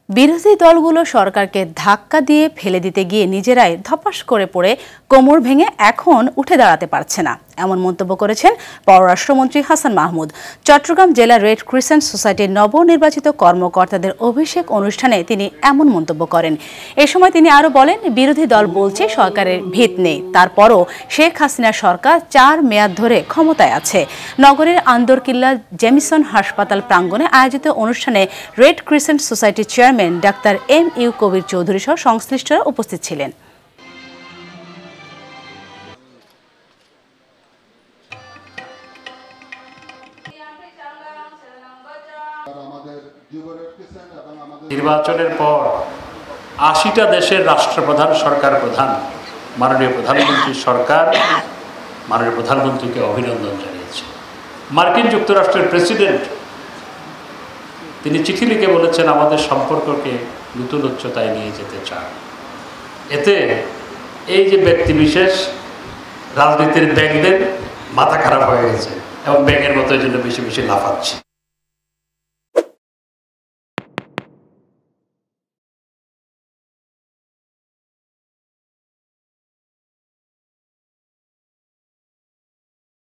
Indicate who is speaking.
Speaker 1: বিরোধী দলগুলো সরকারকে ধাক্কা দিয়ে ফেলে দিতে গিয়ে নিজেরাই ধপাস করে পড়ে কোমর ভেঙে এখন উঠে দাঁড়াতে পারছে না, এমন মন্তব্য করেছেন পররাষ্ট্রমন্ত্রী হাসান মাহমুদ। চট্টগ্রাম জেলা রেড ক্রিসেন্ট সোসাইটির নবনির্বাচিত কর্মকর্তাদের অভিষেক অনুষ্ঠানে তিনি এমন মন্তব্য করেন। এ সময় তিনি আরও বলেন, বিরোধী দল বলছে সরকারের ভিত নেই, তারপরও শেখ হাসিনার সরকার 4 মেয়াদ ধরে ক্ষমতায় আছে। নগরের আন্দরকিল্লা জেমিসন হাসপাতাল প্রাঙ্গণে আয়োজিত অনুষ্ঠানে রেড ক্রিসেন্ট সোসাইটির চেয়ারম্যান ডাক্তার এম.ইউ. কবির চৌধুরী সহ সংশ্লিষ্টরা উপস্থিত ছিলেন।
Speaker 2: নির্বাচনের পর 80টা দেশের রাষ্ট্রপ্রধান, সরকার প্রধান, মাননীয় প্রধানমন্ত্রীর সরকার মাননীয় প্রধানমন্ত্রীকে অভিনন্দন জানিয়েছে। মার্কিন যুক্তরাষ্ট্রের প্রেসিডেন্ট তিনি চিঠি লিখে বলেছেন আমাদের সম্পর্ককে নতুন উচ্চতায় নিয়ে যেতে চান। এতে এই যে ব্যক্তিবিশেষ রাজনীতির ব্যাঙদের মাথা খারাপ হয়ে গেছে এবং ব্যাঙের মতো এই জন্য বেশি বেশি লাফাচ্ছে।